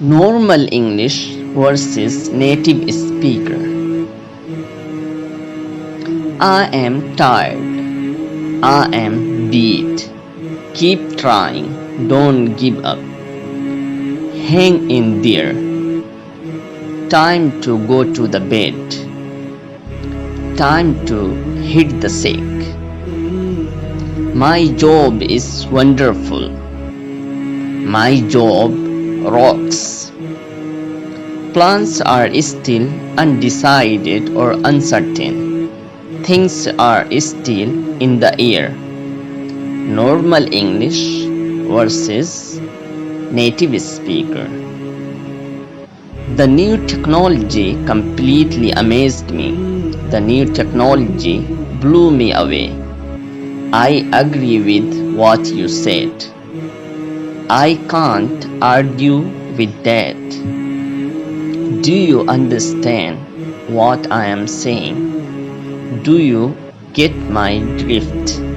Normal English versus native speaker. I am tired. I am beat. Keep trying. Don't give up. Hang in there. Time to go to the bed. Time to hit the sack. My job is wonderful. My job rocks. Plans are still undecided or uncertain. Things are still in the air. Normal English versus native speaker. The new technology completely amazed me. The new technology blew me away. I agree with what you said. I can't argue with that. Do you understand what I am saying? Do you get my drift?